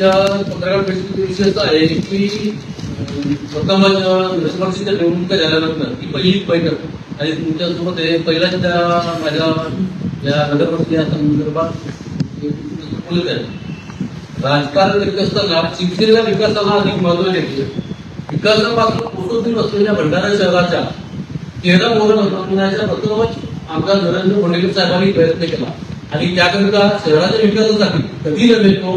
आजच्या पत्रकार परिषदेचा विषय असा आहे की प्रथमच नगरपरिषदेच्या निवडणुका झाल्यानंतर ही पहिलीच बैठक आणि तुमच्यासोबत पहिल्यांदा माझ्या या नगरपरिषद या संदर्भात बोलत आहे. राजकारण करीत असताना शिवसेनेला विकासाला अधिक महत्व देते. विकासापासून पोटोदूर असलेल्या भंडारा शहराच्या 13 मोहर बनवण्याचा प्रथमच आमदार नरेंद्र फडणवीस साहेबांनी प्रयत्न केला आणि त्याकरिता शहराच्या विकासासाठी कधी नव्हे तो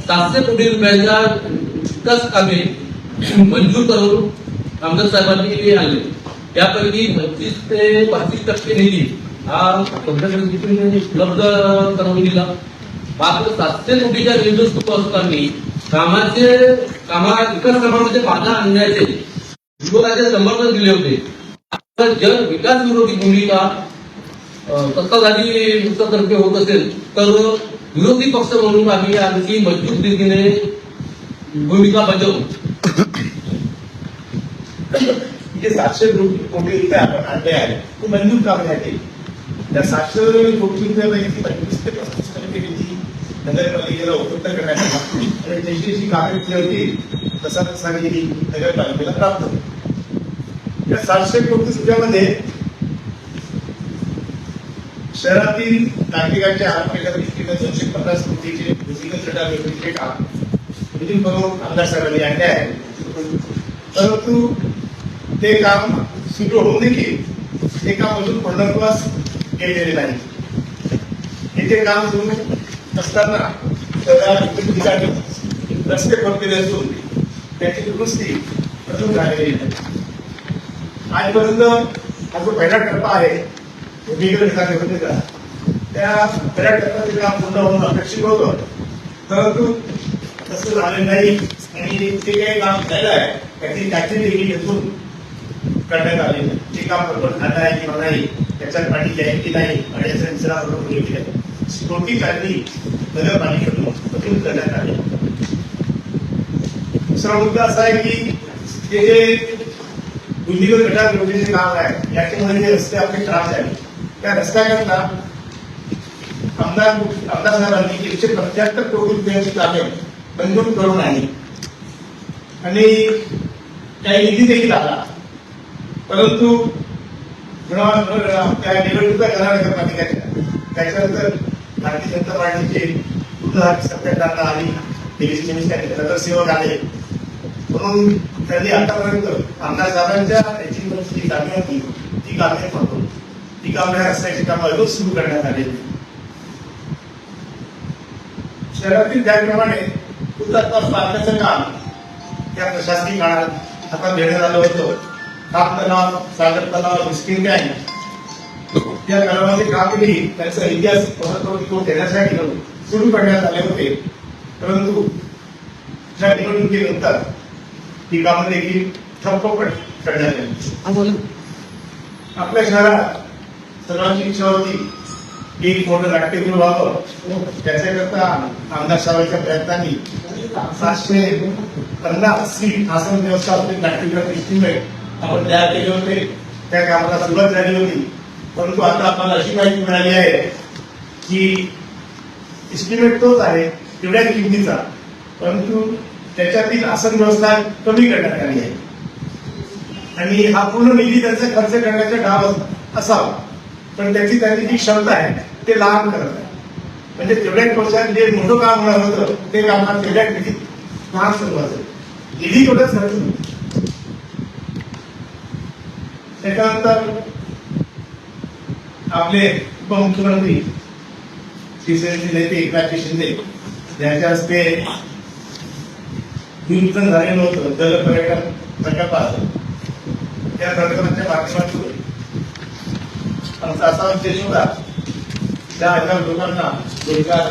700 कोटी रुपयाच्या विकास कामे मंजूर करून आमदार साहेबांनी आणले. त्यापैकी 25 ते 35% निधी हा पंतप्रधानांनी उपलब्ध करून दिला. मात्र 700 कोटीच्या निधी सुरू असताना विकास कामामध्ये बाधा आणण्याचे विरोधाचे समर्थन दिले होते. जर विकास विरोधी भूमिका सत्ताधारी मुक्तातर्फे होत असेल तर विरोधी पक्ष म्हणून आम्ही आणखी मजबूत रीतीने भूमिका बजावू. जे 700 कोटी रुपये आपण आणले आहे ते मंजूर करण्यासाठी त्या 700 कोटी रुपयापैकी 25 ते 35% निधी नगरपालिकेला उपलब्ध करण्यात आला आणि जशी जी कामे केली होती तसा निधी नगरपालिकेला प्राप्त होतो. या 700 कोटी रुपयामध्ये शहरातील नागरिकांच्या आरोग्याच्या दृष्टीने 250 कोटीचे भूमिगत गटारचे काम निधी करून आमदार साहेबांनी आणले आहे. परंतु ते काम सुरू होऊन देखील ते काम अजून पूर्णत्वास गेलेले नाही. हे ते काम सुरू असताना ठिकाणी रस्ते खोदलेले असून त्याची दुरुस्ती अजून झालेली नाही. आजपर्यंत हा जो पहिला टप्पा आहे भूमिगत गटार त्या पहिल्या टप्प्याचे काम पूर्ण होऊन अपेक्षित होतं, परंतु तसं झालं नाही आणि ते काही काम झालं आहे त्याची देखील घेऊन करण्यात आले. ते काम बरोबर झालं आहे किंवा नाही, त्याच्यात पाणी आहे की नाही आणि याचा निचरा बरोबर केली आहे. कोटी काढली नगरपालिकेतून बदलून करण्यात आले. दुसरा मुद्दा असा आहे की हे जे भूमिगत गटार योजनेचे काम आहे याच्यामध्ये जे रस्ते आपले खराब झाले त्या रस्त्याकरता आमदार साहेबांनी 175 कोटी रुपयांची कामे मंजूर करून आणली आणि काही निधी देखील आला. परंतु त्या निवडणुका करणाऱ्या नगरपालिकेच्या त्याच्यानंतर भारतीय जनता पार्टीचे सरकारला आली नगरसेवक आले म्हणून त्यांनी आतापर्यंत आमदार साहेबांच्या याची कामे होती ती कामे रस्त्याची कामं अजून सुरू करण्यात आली. शहरातील त्याप्रमाणे हुतात्मा स्मारकाचं काम त्या प्रशासकीय काळात हातात घेण्यात आलं होतं. काप तलाव, सागर तलाव, मिस्किन टँक या काळामध्ये कामगिरी त्यांचा इतिहास देण्यासाठी सुरू करण्यात आले होते. परंतु ज्या निवडणुकीनंतर ही कामं देखील ठप्प करण्यात आली. आपल्या शहरात सर्वांची इच्छा होती की एक मोठं नाट्यगृह व्हावं. त्याच्याकरता आमदार साहेबांच्या प्रयत्नांनी 750 सीट आसन व्यवस्था नाट्यगृह इस्टिमेट आपण तयार केले होते. त्या कामाला सुरुवात झाली होती. परंतु आता आपल्याला अशी माहिती मिळाली आहे की इस्टिमेट तोच आहे तेवढ्या किमतीचा, परंतु त्याच्यातील आसन व्यवस्था कमी करण्यात आली आहे आणि हा पूर्ण निधी त्यांचा खर्च करण्याचा डाव असावा, पण त्याची जी क्षमता आहे ते लहान करत आहे. म्हणजे तेवढ्या वर्षात जे मोठं काम होणार होतं ते काम तेवढ्या निधीत लहान सुरुवात निधी तेवढंच खर्च होतो. त्याच्यानंतर आपले उपमुख्यमंत्री शिवसेनेचे नेते एकनाथ शिंदे यांच्या हस्ते नियोजन झालेलं होतं जलपर्यटन प्रकल्पाचं. त्या प्रकल्पाच्या माध्यमातून आमचा असा उद्देश होता 10,000 लोकांना रोजगार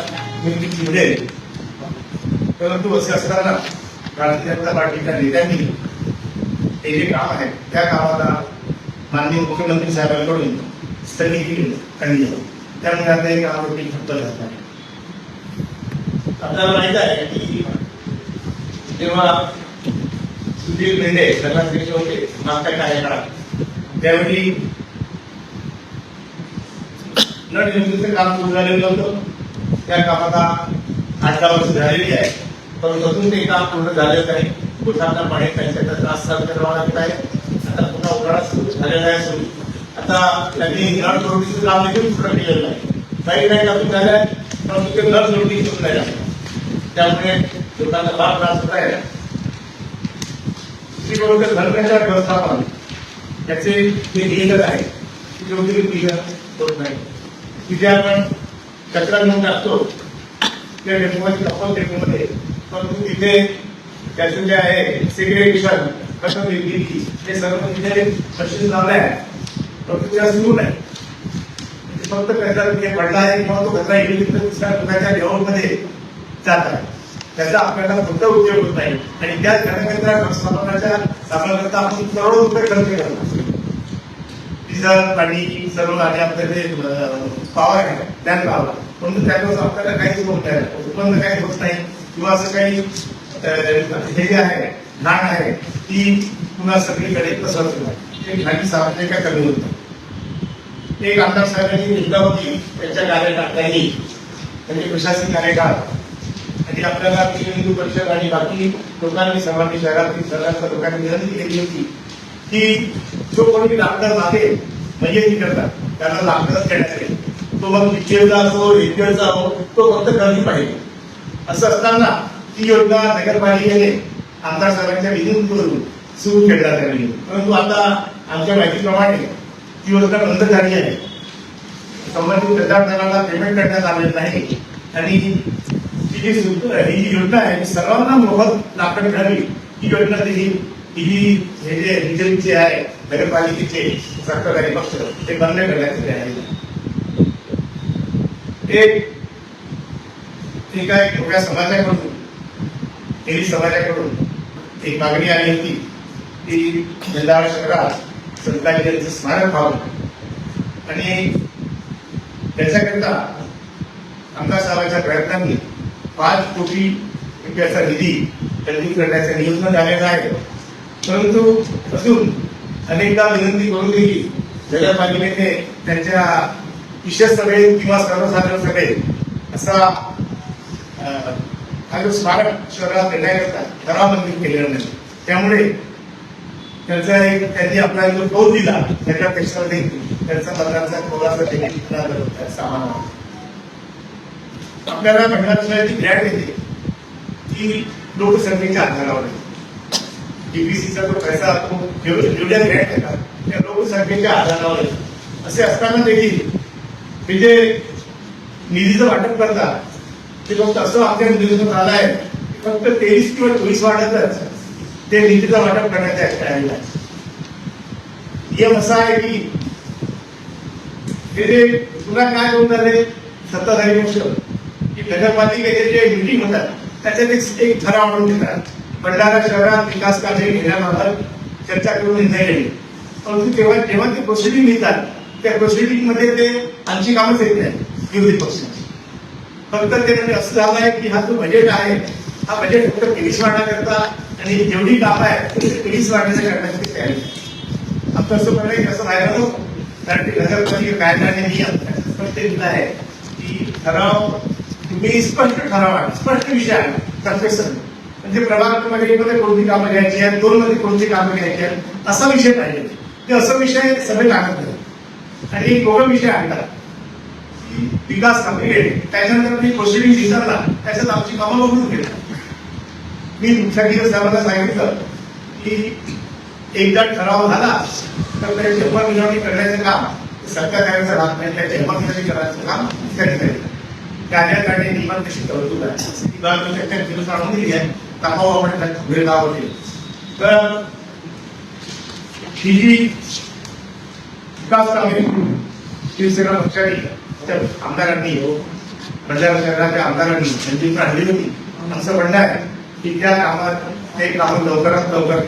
निर्मिती मिळेल. परंतु असे असताना भारतीय जनता पार्टीच्या नेत्यांनी हे जे काम आहे त्या कामाला माननीय मुख्यमंत्री साहेबांकडून स्थगिती करण्यात आली. त्यामुळे आता हे काम ठप्प झालं आहे. आपल्याला माहित आहे की जेव्हा सुधीर मेंढे नगराध्यक्ष होते मागच्या काही काळात त्यावेळी नळ योजनेचं काम सुरू झालेलं होतं. त्या कामाला 8-10 वर्ष झालेली आहे. पण अजून ते काम पूर्ण झालेलं नाही. गोठ्यातला पाणी त्यांच्याकडे त्रास करावा लागत आहे. आता पुन्हा उन्हाळा सुरू झालेला आहे. सुरू आता त्यांनी नळ जोडणीचं काम देखील पूर्ण केलेलं आहे. काही नाही काम झालं पण ते नळ जोडणी सुरू नाही झालं. त्यामुळे लोकांना फार त्रास होत आहे. दुसरी गोष्ट घरण्याच्या व्यवस्थापन याचे जे नियोजन आहे ते योग्य नियोजन होत नाही. तिथे आपण कचरा घेऊन टाकतो त्या डेपोमध्ये कपल डेपोमध्ये, परंतु तिथे त्याचं जे आहे सेग्रेगेशन कसं वेगळी ते सर्व तिथे मशीन लावलं आहे, परंतु त्याला सुरू नाही. फक्त कचरा तिथे पडला आहे किंवा तो कचरा इकडे दुसऱ्या लोकांच्या लेवलमध्ये जात आहे. त्याचा आपल्याला कोणता उपयोग होत नाही आणि त्या घनकचरा व्यवस्थापनाच्या कामाकरता आपण करोडो रुपये खर्च करतो. डिझेल पाणी सर्व आणि आपल्याकडे पॉवर आहे त्यात लावला, परंतु त्यापासून आपल्याला काहीच होत नाही, उत्पन्न काही होत नाही किंवा असं काही हे जे आहे घाण आहे ती पुन्हा सगळीकडे पसरत नाही. एक घाणी सामान्य काय कमी होत नाही. एक आमदार साहेबांनी योजना होती त्यांच्या कार्यकाळातही म्हणजे प्रशासकीय कार्यकाळ आणि आपल्याला हिंदू परिषद आणि बाकी लोकांनी सर्वांनी शहरातील सर्वांच्या लोकांनी विनंती केली होती की जो कोणी लाकडं मागे म्हणजे करतात त्यांना लाकडच देण्यात येईल. तो मग विजेचा असो रेडिओचा असो तो फक्त कमी पाहिजे. असं असताना ती योजना नगरपालिकेने आमदार साहेबांच्या विनंतीवरून सुरू केली आली. परंतु आता आमच्या माहितीप्रमाणे ती योजना बंद झाली आहे. संबंधित प्रजाजनाला पेमेंट करण्यात आलेलं नाही आणि ही जी योजना आहे सर्वांना मोफत लाकड मिळावी ही योजना ही हे जे रिजनचे आहे नगरपालिकेचे सरकारी पक्ष ते बंद करण्याचे आहे. एक आहे एवढ्या समाजाकडून हिंदी समाजाकडून एक मागणी आली होती की जलदार शहरात संतांचं स्मारक व्हावं आणि त्याच्याकरता आमदार साहेबांच्या प्रयत्नांनी 5 कोटी रुपयाचा निधी खरेदी करण्याचं नियोजन झालेलं आहे. परंतु अजून अनेकदा विनंती करून देखील नगरपालिकेने त्यांच्या विशेष सभेत किंवा सर्वसाधारण सभेत असा हा जो स्मारक शहरात देण्याकरता ठराव मंजूर केलेला नाही. त्यामुळे त्यांचा एक त्यांनी आपला जो टोल दिला त्याच्यापेक्षा देखील त्यांचा पत्रांचा टोलाचा देखील सामान आपल्याला मंडळाची ग्रँट येते ती लोकसंख्येच्या आधारावर डीपीसीचा जो पैसा जेवढ्या ग्रँट येतात त्या लोकसंख्येच्या आधारावर असे असताना देखील ते जे निधीचं वाटप करतात ते फक्त असं आमच्या निधीतून झालं आहे फक्त 23 किंवा 24 वाटतच ते निधीचं वाटप करण्याचा आलेला आहे. नियम असा आहे की ते जे पुन्हा काय होऊन झाले सत्ताधारी पक्ष की नगरपालिकेचे जे मिटिंग होतात त्याच्यात एक ठराव आणून देतात. भंडारा शहरात विकास कार्य घेण्याबाबत चर्चा करून निर्णय घेणे. परंतु तेव्हा जेव्हा ते प्रोसिडिंग लिहितात त्या प्रोसिडिंग मध्ये ते आमची कामच येत नाही विरोधी पक्षाची. फक्त ते म्हणजे असं झालं आहे की हा जो बजेट आहे हा बजेट फक्त पोलीस वाढण्याकरता आणि जेवढी काम आहे ते पोलीस वाढण्याच्या करण्याची तयारी आहे. आमचं असं म्हणणं आहे कसं व्हायला नको कारण ते नगरपालिका कायदा आणि नियम स्पष्ट लिहिलं आहे की ठराव तुम्ही स्पष्ट ठराव आहे स्पष्ट विषय आहे कन्फेशन म्हणजे प्रभाग मध्ये कोणती कामं घ्यायची आहेत 2 मध्ये कोणती कामं घ्यायची आहेत असा विषय पाहिजे. ते असं विषय सभेत आणत नाही आणि दोघं विषय आणतात विकास कामे त्याच्यानंतर मी प्रोसिडिंग विचारला त्याच्यात आमची कामं बघून घेतली. मी मुख्याधिकारी साहेबांना सांगितलं की एकदा ठराव झाला तर त्याची अंमलबजावणी करण्याचं काम सरकारचं राहत नाही. त्याची अंमलबजावणी करायचं काम मुख्याधिकारी कार्यालयाने नियमन कशी तरतूद आहे आणून दिली आहे कामावर आपण वेळ लावली. तर ही जी विकास कामे शिवसेना पक्षाने आमदारांनी भंडारा शहराच्या आमदारांनी त्यांची आणली होती. असं म्हणणं आहे की त्या कामात ते काम लवकरात लवकर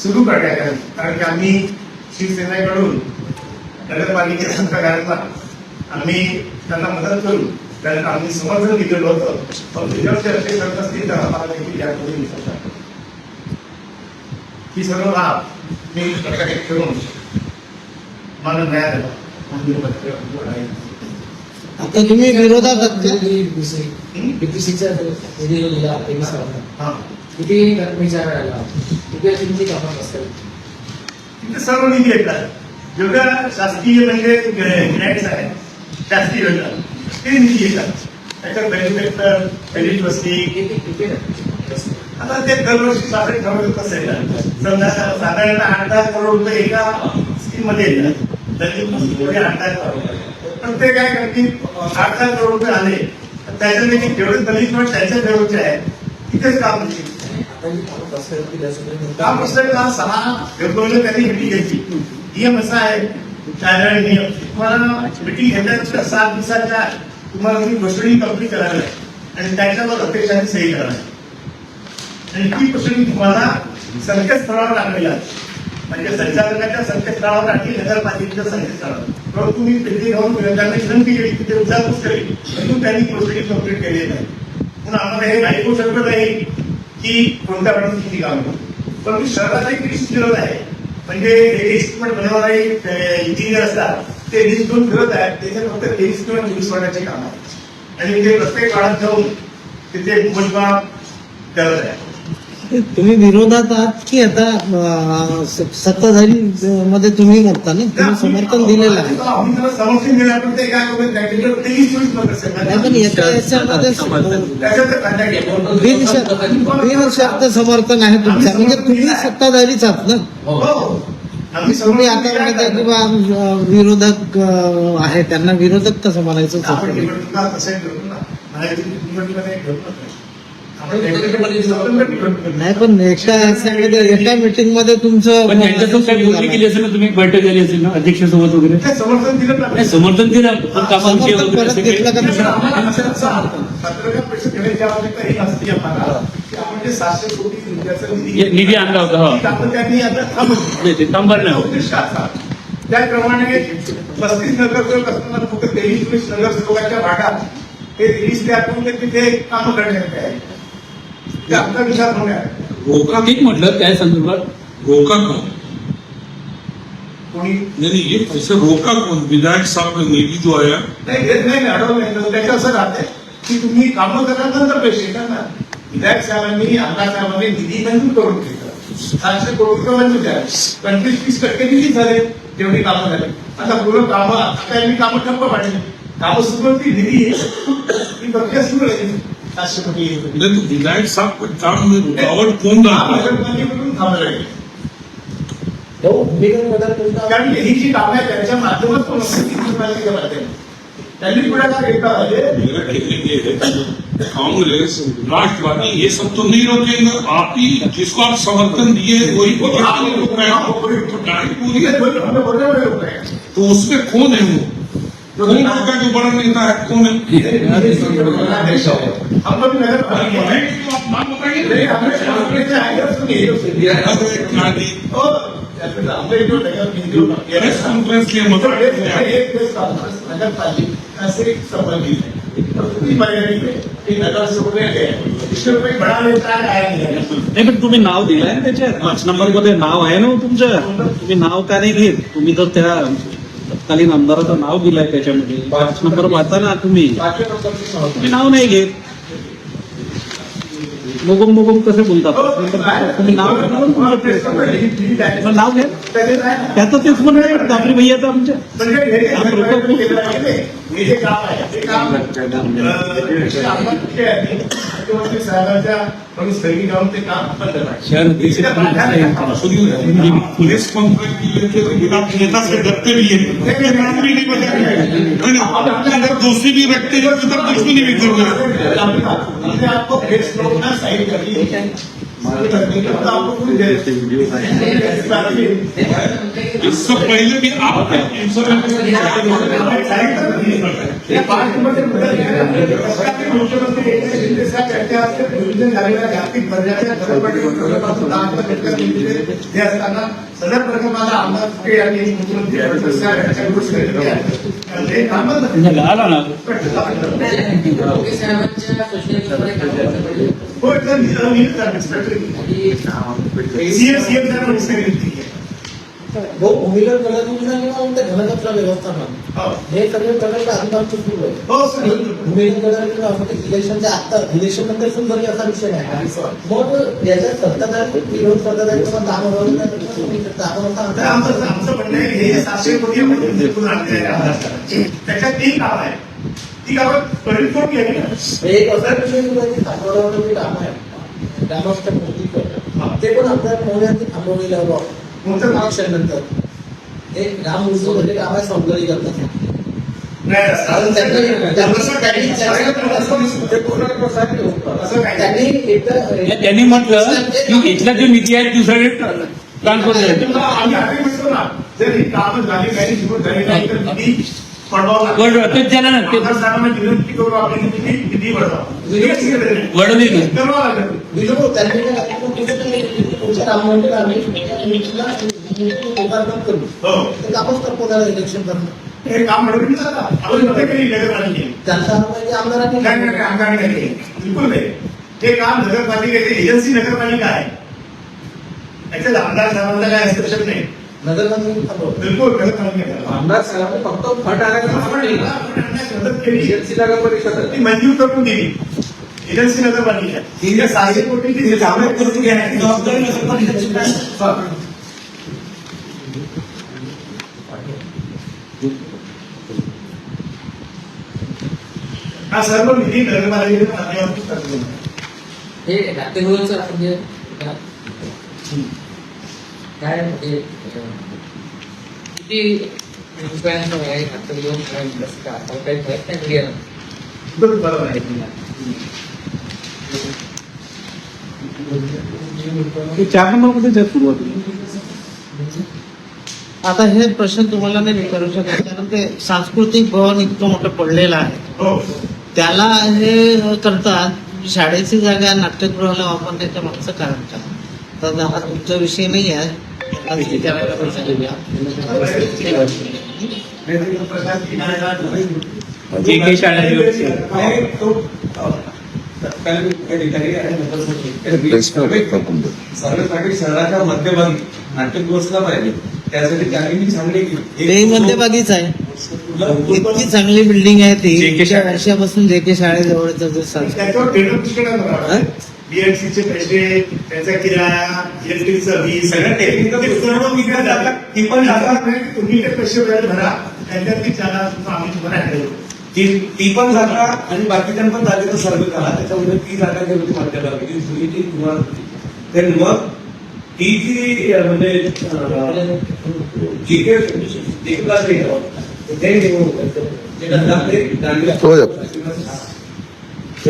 सुरू करण्यात यावी कारण की आम्ही शिवसेनेकडून नगरपालिकेच्या कार्याला आम्ही त्यांना मदत करू कारण आम्ही समर्थन दिलेलं होतं. पण त्याच्यावर चर्चे करत असतील तर आम्हाला देखील यापुढे विचारतात. ही सर्व लाभ मी करून मला मिळालेला आता तुम्ही विरोधात आहात का? बीपीसीचा निधी दिला हा. किती कर्मचारी आला किती किती कामात असतात तिथे सर्व निधी येतात जेवढ्या शासकीय म्हणजे ग्रँट्स आहेत शासकीय योजना ते निधी येतात त्याच्यात बेनिफिट क्रेडिट वस्ती किती आता ते दरवर्षी साधारण ठरवत असेल समजा साधारणतः 8-10 करोड रुपये एका स्कीम मध्ये येतात दलित वस्तीमध्ये 8-10 करोड पण ते काय करतील 8-10 करोड रुपये आले तर त्याच्यापैकी जेवढे दलित गट त्यांच्या जवळचे आहेत तिथेच काम होईल काम असलं का 6 फेब्रुवारीला त्यांनी मिटिंग घेतली नियम असा आहे साधारण नियम तुम्हाला मिटिंग घेतल्यानंतर 7 दिवसाच्या तुम्हाला तुम्ही घोषणी कंप्लीट करायला आहे आणि त्याच्यावर अपेक्षाने सही करायला आहे आणि ती घोषणी तुम्हाला संकेतस्थळावर टाकलेली आहे म्हणजे संचालकाच्या संकेतस्थळावर टाकली नगरपालिकेच्या संकेतस्थळावर तर तुम्ही तिथे जाऊन त्यांना विनंती केली तिथे विचारपूस केली म्हणून त्यांनी घोषणी कंप्लीट केलेली आहे म्हणून आम्हाला हे नाही होऊ शकत नाही की कोणत्या वेळेस किती काम परंतु शहरात एक लिस्ट फिरत आहे म्हणजे एस्टिमेट बनवणारे इंजिनियर असतात ते लिस्ट घेऊन फिरत आहेत त्याच्यात फक्त एस्टिमेट यूज करण्याचे काम आहे आणि ते प्रत्येक काळात जाऊन तिथे मोजमाप करत आहे तुम्ही विरोधात आहात की आता सत्ताधारी मध्ये तुम्ही म्हणता ना तुम्ही समर्थन दिलेलं आहे आम्ही त्याला समर्थन दिलं पण ते काय करत नाही त्याच्यावर ते यूज करत असेल नाही पण याच्यामध्ये त्याच्यात ते फायदा घेतो बिनशर्त समर्थन आहे तुमचं म्हणजे तुम्ही सत्ताधारीच आहात ना हो आम्ही तुम्ही आता म्हणता की बा विरोधक आहे त्यांना विरोधक कसं म्हणायचं आपण सोपं. निवडणुका तसे ठरवू ना निवडणुकीमध्ये ठरवत नाही आपण निवडणुकीमध्ये स्वतंत्र निवडणूक नाही पण एका मीटिंग मध्ये तुमचं पण त्यांच्यासोबत काही बोलणी केली असेल ना तुम्ही बैठक झाली असेल ना अध्यक्षासोबत वगैरे ते समर्थन दिलं ना नाही समर्थन दिलं पण कामांची समर्थन वगैरे परत असं काही- घेतलं का नाही? पत्रकापेक्षा देण्याची आवश्यकता ही नसते आम्हाला की आपण जे 700 कोटी रुपयाचा निधी आणला होता, हा. ती आपण त्यांनी आता थांबवली. नाही ते थांबणार नाही होत. उद्दिष्ट असा. त्याप्रमाणे 35 नगरसेवक असताना फक्त 23 नगरसेवकाच्या भागात हे 23 त्यातून तिथे काम करण्यात आहे ते आमचा विचार होण्यात रोका ठीक म्हटलं त्या संदर्भात रोका कौन कोणी नहीं ये ऐसे रोका कौन विधायक साहब ने निधि जो आया नाही घेत नाही अडवलं नाही त्याचं असं राहतंय की तुम्ही कामं केल्यानंतर पैसे येतात ना विधायक साहेबांनी आमदार साहेबांनी निधी मंजूर करून घेतला 700 कोटी रुपये मंजूर झाले 25-30% निधी झाले जेवढी कामं झाली आता पूर्ण कामं आता यांनी कामं ठप्प पाडली कामं सुरू होती निधी ही प्रक्रिया सुरू राहिली 700 कोटी नहीं तो विधायक साहब के काम में रुकावट कौन रहा है नगरपालिकेकडून थांबलं आहे तो भूमिगत पदार्थ कोणता कारण ही जी कामं आहेत त्यांच्या माध्यमातून नगरपालिकेच्या माध्यमातून त्यांनी पुढाकार घेतला पाहिजे मेरा कहने ये है कांग्रेस राष्ट्रवादी ये सब तो नहीं रोकेंगे आप ही जिसको आप समर्थन दिए वही को रोक रहे हैं तो गाड़ी पूरी है हमें बोलने वाले लोग हैं तो उसमें कौन है वो कौन का जो बड़ा नेता है कौन है हम लोग नगर आप नाम बताइए अरे गाड़ी प्रेस कॉन्फ्रेंस के मतलब नगर पालिका से संबंधित है इतनी मर्यादित है कि नगर से उठे गए इसमें कोई बड़ा नेता आया नहीं है नाही पण तुम्ही नाव दिलंय ना त्याच्यात 5 नंबर मध्ये नाव आहे ना हो तुमचं तुम्ही नाव का नाही घेत तुम्ही तर त्या तत्कालीन आमदाराचं नाव दिलंय त्याच्यामध्ये 5 नंबर वाचा ना तुम्ही तुम्ही नाव नाही घेत मोगम कसे बोलतात तुम्ही नाव घेता ना तुमच्या नाव घ्या त्याचं तेच म्हणणं दापरी भैया तर आमच्या हे जे काम आहे ते काम मुख्यमंत्री साहेबांच्या स्थगित जाऊन ते काम बंद करायचं. शहर अध्यक्ष प्रेस कॉन्फ्रेंस की लेके आप नेता से डरते भी है नाम भी नहीं बताएंगे अगर दोषी भी रखते हैं तो दुश्मनी भी कर रहे हैं हमने आपको प्रेस नोट ना साइन कर दी आपको कोई इससे पहले भी आप मुख्यमंत्री एकनाथ शिंदे साहेब यांच्या हस्ते नियोजन झालेल्या जागतिक दर्जाच्या हे असताना सदर प्रकल्पाला आमदार फुके यांनी मुख्यमंत्री फडणवीस साहेब यांच्या घोषणा केली आहे. ते कामच म्हणजे आला ना योगी साहेबांच्या सूचनेप्रमाणे काम करता पाहिजे हो एकदम सीएम साहेबांनी सांगितली आहे भाऊ भूमिगत गटारीला किंवा उलट घनकचरा व्यवस्थापन हो. हे सगळे प्रकल्प आजूबाजूचे सुरू आहे. हो सर भूमिगत गटारीला इलेक्शनच्या आता इलेक्शन नंतर सुद्धा जरी असा विषय आहे मग याच्यात सत्ताधारी विरोध सत्ताधारी किंवा दामोदर आता आमचं म्हणणं आहे हे 700 कोटी आपण निधीतून आणलेले आहे महाराष्ट्रात. त्याच्यात 3 कामं आहेत. ती कामं त्वरित करून घ्यावी ना. एक असा विषय सुरू आहे की सातबारावर जे काम आहे ग्रामस्थ ते पण आपल्या पुण्यात थांबवलेलं हवं कोणतं काम? इलेक्शन नंतर एक ग्राम उद्योग म्हणजे काम आहे सौंदर्यीकरणाचं. नाही असं कारण असं त्यांनी एकदा त्यांनी म्हटलं की इथला जो निधी आहे दुसऱ्याकडे ट्रान्सफर करायचा. आम्ही आधी म्हणतो ना जर ही कामं झाली काही सुरू झाली नाही तर निधी पडवावा लागतो. तेच झालं ना ते आमदार साहेबांना विनंती करू आपण निधी वळवा. वडवली नाही. करावं लागेल. त्यांनी पुढच्या राममंदिर आम्ही लोकार्पण करू हो ते कामच तर कोणाला इलेक्शन करणं हे काम म्हणून जाता आपण मध्ये काही नगरपालिका त्यांचा म्हणजे आमदारांनी नाही नाही नाही, आमदार नाही बिलकुल नाही हे काम नगरपालिकेची एजन्सी नगरपालिका आहे त्याच्यात आमदार साहेबांना काय हस्तक्षेप नाही नगरमध्ये थांबवलं. बिलकुल नगरपालिका आमदार साहेबांनी फक्त फट आणायला मदत केली एजन्सी नगर परिषद ती मंजूर करून दिली एजन्सी नगरपालिका ही 600 कोटीची कामं करून घेण्याची जबाबदारी नगरपालिकेची आहे. हा सर्व निधी नगरपालिकेच्या माध्यमातून करतो. हे नाट्यगृहाचं म्हणजे काय म्हणजे किती रुपयांचं आहे नाट्यगृह काय कसं का आता काही माहित नाही क्लिअर बरोबर आहे ते 4 नंबरमध्ये त्या सुरुवातीला आता हे प्रश्न तुम्हाला नाही विचारू शकत कारण ते सांस्कृतिक भवन इतकं मोठं पडलेलं आहे हो त्याला हे करतात शाळेची जागा नाट्यगृहाला वापरण्याच्या मागचं कारण काय तर हा तुमचा विषय नाही आहे आज विचारायला पैसा देऊया. जे काही शाळांची सर्वांसाठी शहराच्या मध्यभागी नाट्यगृह असला पाहिजे त्यासाठी त्यांनी चांगली ते मध्यभागीच आहे इतकी चांगली बिल्डिंग आहे ती इतक्या वर्षापासून जे के शाळेजवळच त्याच्यावर टेंडर पुष्कळ बीएडसीचे पैसे त्याचा किराया इलेक्ट्रिकचं बिल सगळं टेक्निकल सर्व विकत जातात ती पण जातात नाही तुम्ही ते पैसे वगैरे भरा त्यांच्यात ती जागा आम्ही तुम्हाला हँडल करू. ती पण जागा आणि बाकीच्या पण जागेचा सर्वे करा त्याच्यामध्ये ती जागा जी होती मध्यभागी ती तुम्हाला तर मग ती जी म्हणजे जी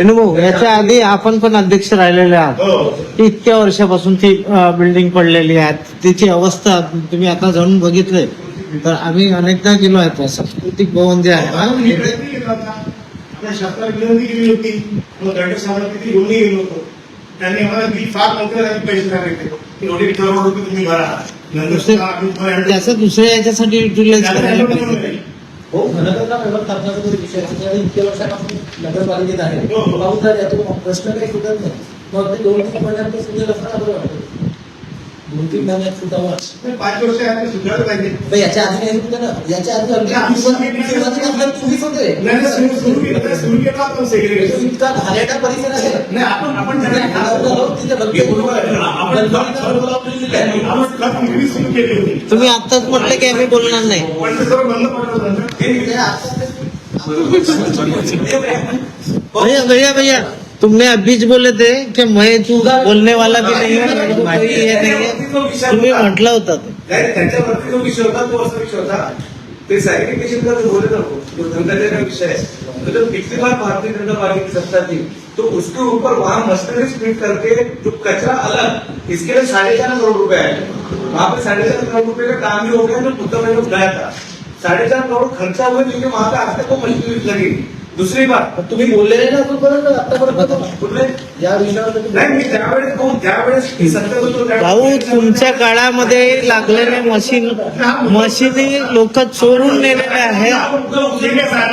भाऊ याच्या आधी आपण पण अध्यक्ष राहिलेले आहात हो इतक्या वर्षापासून ती बिल्डिंग पडलेली आहे तिची अवस्था तुम्ही आता जाऊन बघितलंय तर आम्ही अनेकदा गेलो आहे सांस्कृतिक भवन जे आहे ना मी प्रयत्न केला होता आपल्या शासनाला विनंती केली होती मग दंड साहेबांना तिथे घेऊनही गेलो होतो त्यांनी आम्हाला बिल फार लवकर पैसे सांगितले एवढे करोड रुपये तुम्ही भरा नंतर आम्ही तुम्हाला त्याचं दुसऱ्या याच्यासाठी युटिलाइज करायला पाहिजे नाही. हो घनकचरा व्यवस्थापनाचा जो विषय आहे आणि इतक्या वर्षापासून नगरपालिकेत आहे हो. पाहून जर यातून प्रश्न काही सुटत नाही मग ते 2-3 महिन्यात सुद्धा असताना बरं वाटतं 2-3 महिन्यात सुद्धा 5 वर्ष आहे सुधारलं पाहिजे याच्या आधी काही होतं ना याच्या आधी तुम्हीच होते नाही, नाही, सुरू केलं आपण segregation. इतका घाणेरडा परिसर आहे नाही आपण तिथे आपण खत विक्री सुरू केली होती तुम्ही आत्ताच म्हटलं की आम्ही बोलणार नाही पण ते सर्व बंद पडलं होतं ना. भैया भैया तुमने अभीच बोले थे कि मैं तू बोलने वाला भी नहीं है मेरे को कोई ये नहीं है तुम्ही म्हटलं होतं त्याच्यावरती जो विषय होता तो असा विषय होता ते सॅग्रिगेशन का जो बोले ना जो धंधा का विषय है तो जब पिछली बार भारतीय जनता पार्टी की सत्ता थी तो उसके ऊपर वहां मशीनरी स्प्लिट करके जो कचरा अलग इसके लिए 4.5 करोड़ रुपए आए वहां पे 4.5 करोड़ रुपए का काम भी हो गया जो मुद्दा मैंने उठाया था 4.5 करोड़ खर्चा हुए क्योंकि वहां पे आज तक वो मशीनरी लगेगी दूसरी बात तुम्ही बोललेले ना तोपर्यंत आतापर्यंत कुठले या विषयावर नाही मी त्यावेळेस सत्ता होतो भाऊ तुमच्या काळामध्ये लागलेले मशीनी लोक चोरून नेलेले आहेत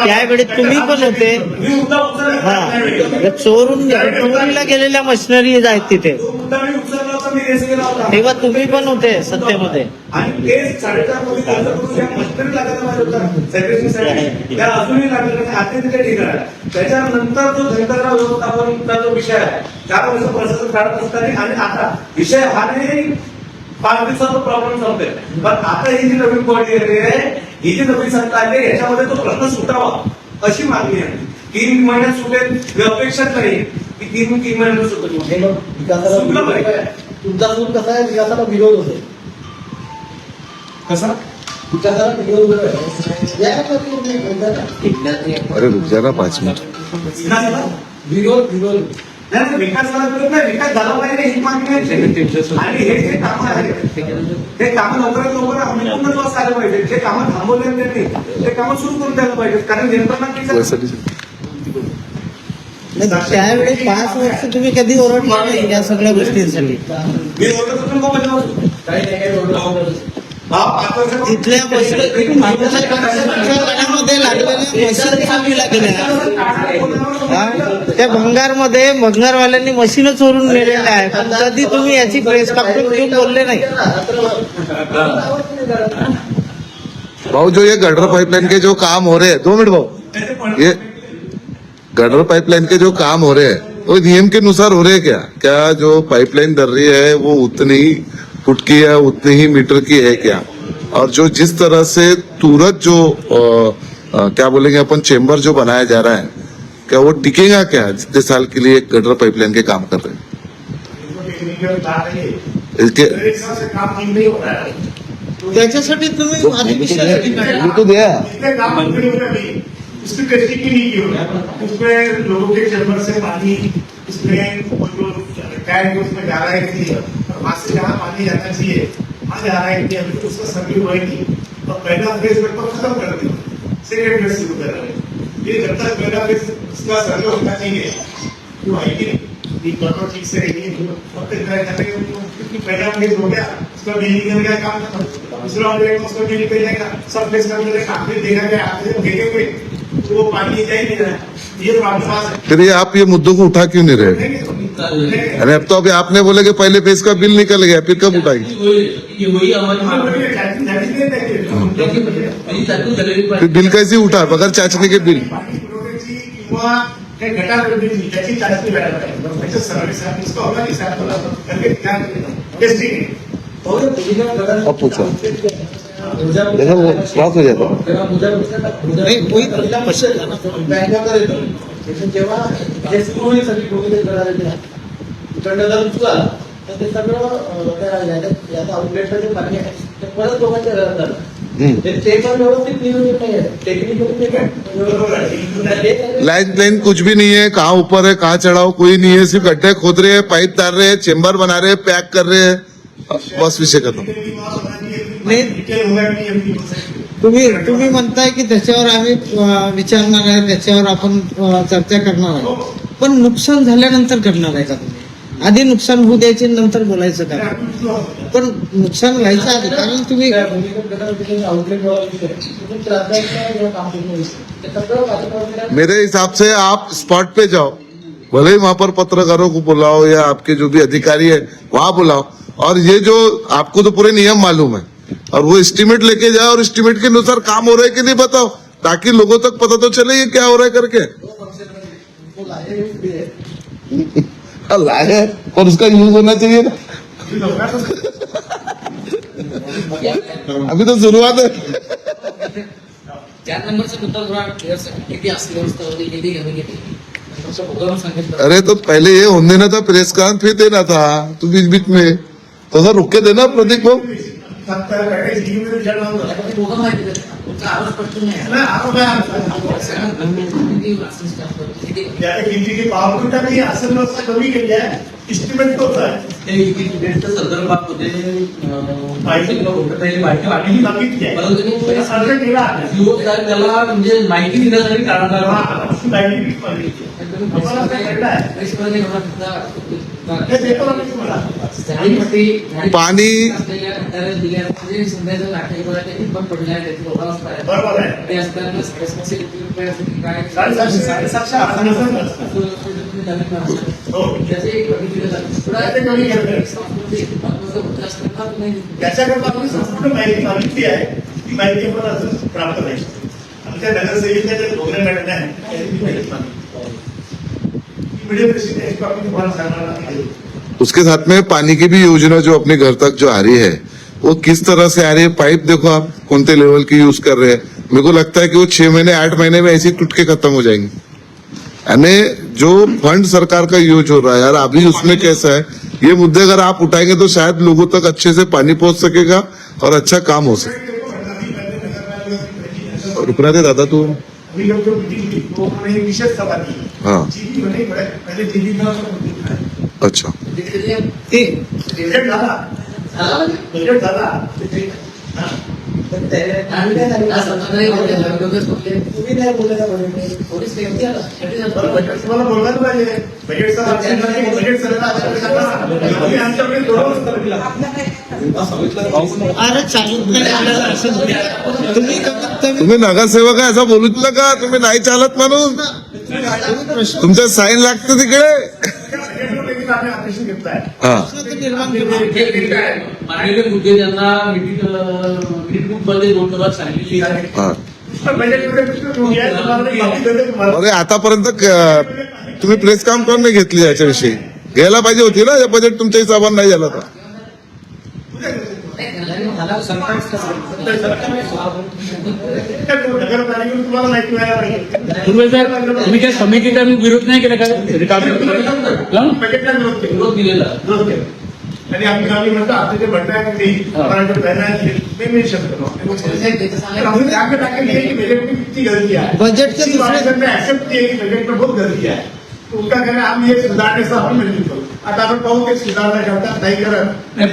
त्यावेळी तुम्ही पण होते मी मुद्दा उचलला हा चोरीला गेलेल्या मशिनरी आहेत तिथे तो मुद्दा मी उचलला होता मी केस केला होता तेव्हा तुम्ही पण होते सत्तेमध्ये. आणि केस 4.5 कोटी खर्च करून त्या मशिनरी लागायला पाहिजे होता सेक्रेटरीसाठी, त्या अजूनही लागलेल्या नाही, आता तिथे ठीक आहे. त्याच्यानंतर जो धनगरराव व्यवस्थापनचा जो विषय आहे 4 वर्ष प्रशासन काढत असताना, आणि आता विषय हा नाही 5 दिवसाचा प्रॉब्लेम संपेल, पण आता ही जी नवीन बॉडी आहे, ही जी नवीन सत्ता आली याच्यामध्ये तो प्रश्न सुटावा अशी मागणी आहे. 3 महिन्यात सुटेल ही अपेक्षा नाही की 3 महिन्यात सुटेल. सुटलं पाहिजे. तुमचा सूट कसा आहे, विकासाला विरोध होतो. कसा विकासाला विरोध अरे रुक जा ना 5 मिनिट. विकासाला विरोध नाही, विकासाला विरोध नाही, विकास झाला पाहिजे ही मागणी आहे. आणि हे जे कामं आहेत हे कामं लवकरात लवकर अंमलबजावणीस आलं पाहिजे. जे कामं थांबवले त्यांनी ते कामं सुरू करून द्यायला पाहिजे, कारण यंत्रणा वैशाली त्यावेळी 5 वर्ष तुम्ही कधी ओरडले नाही या सगळ्या गोष्टींसाठी. मी ओरडत होतो ना बजावतो. तिथल्या गडामध्ये लागलेल्या मशीन चालविला गेल्या. त्या भंगारमध्ये भंगारवाल्यांनी मशीन चोरून नेलेल्या आहे, पण कधी तुम्ही याची प्रेस कॉन्फरन्स घेऊन बोलले नाही. भाऊ, जो ये गटर पाइपलाइन के जो काम हो रहे हैं, 2 मिनट भाऊ, ये गटर पाइपलाइन के जो काम हो रहे हैं वो नियम के अनुसार हो रहे हैं क्या? क्या जो पाइपलाइन डल रही है वो उतनी ही फुट की है, उतनी ही मीटर की है क्या? और जो जिस तरह से तुरंत जो क्या बोलेंगे अपन चेम्बर जो बनाया जा रहा है, क्या वो टिकेगा क्या जितने साल के लिए गटर पाइपलाइन के काम कर रहे हैं? इसके काम नहीं हो रहा है. त्याच्यासाठी तुम्ही अधिवेशनासाठी काढा. तो दिया इतने काम मंजूर हो गए अभी, उसकी टेस्टिंग ही नहीं की हो. उसमें लोगों के चैम्बर से पानी, उसमें वो जो टैंक उसमें जा रहा है कि नहीं, और वहां से जहाँ पानी जाना चाहिए वहाँ जा रहा है कि नहीं, अभी तो उसका सर्वे हुआ ही नहीं. और पहला फेज पेपर खत्म कर दिया, सेकेंड फेज शुरू कर रहे हैं. ये जब तक पहला फेज उसका सर्वे होना चाहिए वो है कि नहीं, पेपर ठीक से नहीं, अब तक पहला फेज हो गया, उसका बिजली देने का काम खत्म, दूसरा हो जाएगा, उसका बिजली पे जाएगा, सब फेज का मुझे आखिर देखा गया, आखिर भेजेंगे तो वो पानी जा ही नहीं रहा. ये तो आपके पास है. फिर ये आप ये मुद्दों को उठा क्यों नहीं रहे? अरे अब तो अभी आपने बोले कि पहले फेज का बिल निकल गया, फिर कब उठाएंगे? वही हमारी फिर बिल कैसे उठा बगैर चाचणी के बिल? किंवा काही गटार त्याची चाचणी व्हायला पाहिजे. सर्व्हिस उसका होगा कि साथ होगा करके टेस्टिंग. अब पूछो, देखो वो क्रॉस हो जाता है. नाही, कोई मशीन झाला. बँकाकडे येतो जेव्हा हे सुरू होईल सगळी डोक्यात गटार येते इकडनं जर चुकला तर ते सगळं याचा आउटलेटचं जे पाणी आहे ते परत लोकांच्या घरात जातं. ते पण व्यवस्थित नियोजन नाही आहे. टेक्निकली ते लाइन कुछ भी नहीं है, कहाँ ऊपर है कहाँ चढ़ाओ कोई नहीं है, सिर्फ गड्ढे खोद रहे हैं, पाइप डाल रहे हैं, चेम्बर बना रहे हैं, पैक कर रहे हैं, बस विषय खत्म. तुम्ही म्हणताय की त्याच्यावर आम्ही विचारणार आहे, त्याच्यावर आपण चर्चा करणार आहे, पण नुकसान झाल्यानंतर करणार आहे का तुम्ही? आधी नुकसान होऊ द्यायचे नंतर बोलायचं का? पण नुकसान व्हायचं आधी, कारण तुम्ही मेरे हिसाब से आप स्पॉट पे जाओ, भले ही वहां पर पत्रकारों को बुलाओ या आपके जो भी अधिकारी है वहां बुलाओ, और ये जो आपको तो पूरे नियम मालूम है, और वो एस्टिमेट लेके जाओ और एस्टिमेट के अनुसार काम हो रहा है कि नहीं बताओ, ताकि लोगों तक पता तो चले ये क्या हो रहा है करके. लाए और उसका यूज होना चाहिए ना. अभी तो शुरुआत है. 4 नंबरचा मुद्दा थोडा क्लिअर किती असली व्यवस्था होती, किती कमी किती प्रोग्राम सांगितलं. अरे तो पहले ये होने देना था, प्रेस कॉन्फ्रेंस फिर देना था, तो बीच बीच में तो सर रुक के देना प्रतीक को. दोघं माहिती देतात. तुमचा आरोप स्पष्ट नाही आहे. आरोप किती किमतीची पावरकुटाने असं व्यवस्था कमी केली आहे. इस्टिमेट तोच आहे. संदर्भामध्ये माहिती वाटली मागितली आहे. परंतु तुम्ही सर्वे केला आहे. युवक त्याला म्हणजे माहिती देण्यासाठी काढणार माहिती मागितली आहे. तुम्ही हे देतो ना मी तुम्हाला. पाणी- असलेल्या घटकाला दिल्या म्हणजे संध्याचं नाट्यकलाचे पण पडल्या त्याची लोकांना बरोबर आहे. ते असताना responsibility काय साडेसातशे आता नसेल ना. हो. त्याचे एक बघितलं जातं. ते कमी केलं. संस्कृती महत्त्वाचं होत असताना तुम्ही त्याच्याकरता आपण संपूर्ण माहिती मागितली आहे. ती माहिती पण अजून प्राप्त नाही. आमच्या नगरसेविका जे डोंगरे मॅडम आहे त्यांनी ती माहिती मागितली. ती व्हिडिओ कशी त्याची आपण तुम्हाला सांगणार नाही. उसके साथ में पानी की भी योजना जो अपने घर तक जो आ रही है वो किस तरह से आ रही है। पाइप देखो आप कौन से लेवल की यूज कर रहे हैं। मेरे को लगता है कि वो 6 महीने 8 महीने में ऐसे ही टूट के खत्म हो जाएंगे। यानी जो फंड सरकार का यूज हो रहा है यार, अभी उसमें कैसा है, ये मुद्दे अगर आप उठाएंगे तो शायद लोगों तक अच्छे से पानी पहुंच सकेगा और अच्छा काम हो सके। रुकना दे दादा तू। अभी लोग जो मीटिंग थी वो उन्होंने एक विशेष सभा की. हाँ. जीबी बने पहले जीबी का अच्छा ते बजेट झाला. बजेट झाला. हा. तुम्ही नाही बोलायला पाहिजे पोलीस व्यक्ती आला बजेट तुम्हाला बोललाच पाहिजे. बजेटचा बजेट आम्ही आमच्याकडे अरे चालू तुम्ही कमीत कमी तुम्ही नगरसेवक आहे असं बोलू तुला का? तुम्ही नाही चालत म्हणून तुमच्या साईन लागतं तिकडे. ऑपरेशन घेतलाय. हा प्रश्न तर निर्माण करू. माननीय मुद्दे त्यांना मीटिंग मध्ये दोन वेळा सांगितली आहे. हा. तुम्हाला अरे आतापर्यंत तुम्ही प्रेस काम कोण नाही घेतली याच्याविषयी? घ्यायला पाहिजे होती ना. हे बजेट तुमच्या हिशोबाने नाही झालं तर. तुम्हाला माहिती व्हायला पाहिजे. पूर्वी साहेब तुम्ही त्या समितीचा विरोध नाही केला का? रिकामी बजेटला विरोध केला. विरोध दिलेला. विरोध केला. आणि आम्ही म्हणतो आपले जे म्हणणं आहे ते मी मेन्शन करतो. किती गलती आहे. बजेटच्या किसी दुसऱ्या- बात ने एक्सेप्ट किए कि बजट में बहुत गलती है. तो उनका कहना हम ये सुधारण्याचं आपण मंजूर करू. आता आपण पाहू ते सुधारणा करतात नाही करत.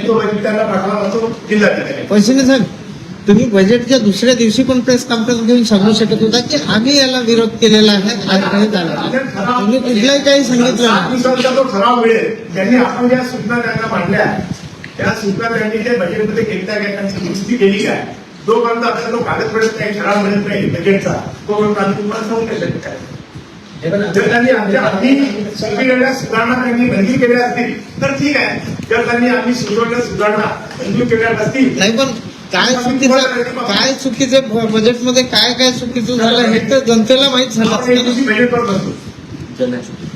तो बजेट त्यांना पाठवला जातो जिल्हाधिकारी. पैशाने साहेब तुम्ही बजेटच्या दुसऱ्या दिवशी पण प्रेस कॉन्फरन्स घेऊन सांगू शकत होता की आम्ही याला विरोध केलेला आहे. आज काही झाला तुम्ही कुठल्याही काही सांगितलं सात नाही. दिवसांचा जो ठराव मिळेल त्यांनी आपण ज्या सूचना त्यांना मांडल्या त्या सूचना त्यांनी ते बजेटमध्ये घेतल्या काय त्यांची दुरुस्ती केली काय. जोपर्यंत आपल्याला तो कागद मिळत नाही, ठराव मिळत नाही बजेटचा, तोपर्यंत आम्ही तुम्हाला सांगू नाही शकत काय. जर त्यांनी आमच्या आधी सुचविलेल्या सुधारणा त्यांनी मंजूर केल्या असतील तर ठीक आहे. जर त्यांनी आम्ही सुचवलेल्या सुधारणा मंजूर केल्या नसतील नाही पण काय चुकीचे बजेटमध्ये काय काय चुकीचं झालं हे तर जनतेला माहित झालं आपण एक असतं. दिवशी बजेटवर बसू.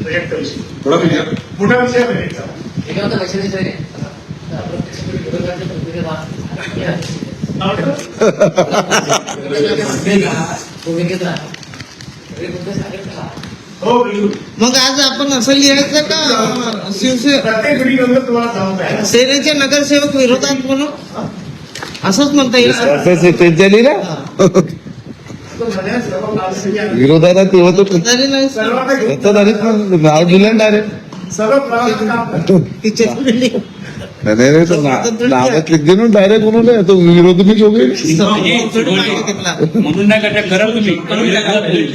बजेटचा विषय मोठा विषय आहे बजेटचा. एखादा पैशाने तरी विरोधाच्या भूमिकेत राहा. हो बिलकुल. मग आज आपण असं लिहायचं का शिवसेना प्रत्येक मीटिंग तुम्हाला सांगत आहे. सेनेचे नगरसेवक विरोधात म्हणून असंच म्हणता येईल. झाली ना तो म्हणे सर्व कामासाठी आम्ही विरोधाला तेव्हा तो तरी नाही सर्वांना घेऊन नाव दिलं डायरेक्ट. सर्व प्रवासाचं काम करतो. नहीं तो नावच लिख देना डायरेक्ट उन्होंने तो विरोध भी हो गए. म्हणून नाही का त्या करा तुम्ही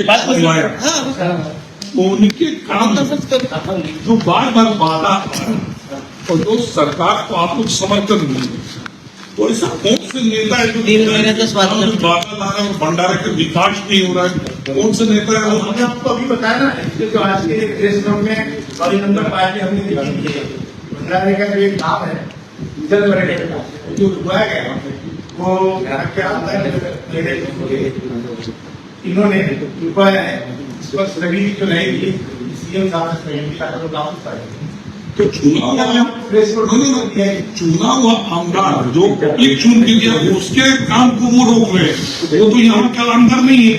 पाच वर्ष. उनके काम जो बार बार वादा और जो सरकार को आप लोग समर्थन मिले तो ऐसा कौन से नेता है जो 3 महीने का स्वागत। भंडारे का विकास नहीं हो रहा है? कौन से नेता है वो? हमने आपको अभी बताया ना कि जो आज के प्रेस नोट में सॉरी नंबर पार्टी हमने लिखी थी. भंडारे का जो एक नाम है जल भरे का जो रुकवाया गया वो क्या इन्होंने रुकवाया है. इस पर सभी जो नहीं सीएम साहब ने नाम तो प्रेस नोट चुना हुआ आमदार जो पब्लिक चुन के दिया उसके काम को वो रोक रहे हैं. वो तो यहाँ का आमदार नहीं है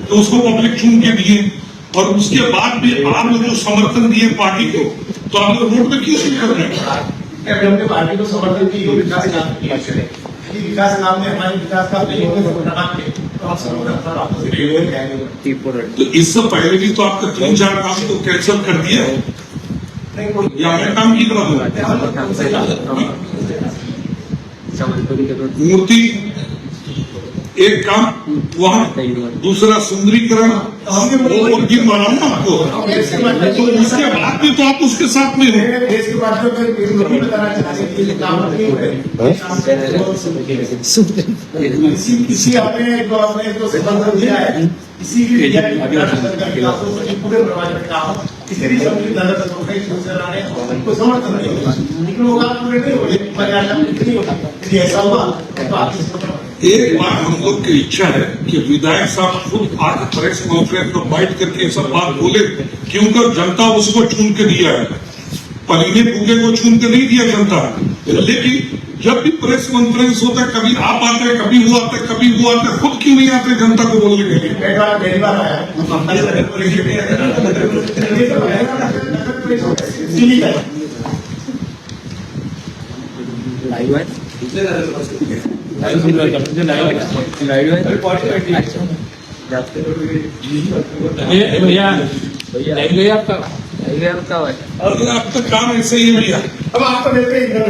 तो उसको पब्लिक चुन के दिए और उसके बाद भी आप लोग जो समर्थन दिए पार्टी को तो आप लोग वोट में क्यों नहीं कर रहे हैं? हमने पार्टी को समर्थन की विकास काम किया. यदि विकास नाम में हमारे विकास का नहीं होगा तो हम समर्थन आपको तो इससे पहले भी तो आपका 3-4 काम तो कैंसिल कर दिया या मैं काम की मूर्ति एक काम वहाँ, दूसरा सुंदरीकरण वो गिन बनाओ ना आपको, तो उसके बाद भी तो आप उसके साथ में हो। मेरे देश के बाद तो कहीं नहीं बताना चाहते कि ये काम नहीं हो रहे। किसी आपने जो संबंध दिया है, किसी भी दिया है, पूरे प्रभाव में काम किसी भी समिति नजर तक शिवसेना ने उनको समर्थन नहीं होगा, लेकिन वो बात पूरे नहीं हो रही, मर्यादा नहीं होगा। यदि ऐसा हुआ तो आप एक बार हम लोग की इच्छा है कि विधायक साहब खुद आकर प्रेस कॉन्फ्रेंस में बैठ करके सब बात बोले, क्योंकि जनता उसको चुन के दिया है। पहले भूखे को चुन के नहीं दिया जनता, लेकिन जब भी प्रेस कॉन्फ्रेंस होता है, कभी आप आते हैं, कभी वो आते हैं, कभी वो आते हैं, खुद क्यों नहीं आते जनता को बोलने के लिए? पहली बार आया भैया और आपका काम ऐसे ही है भैया। अब आप तो देते हैं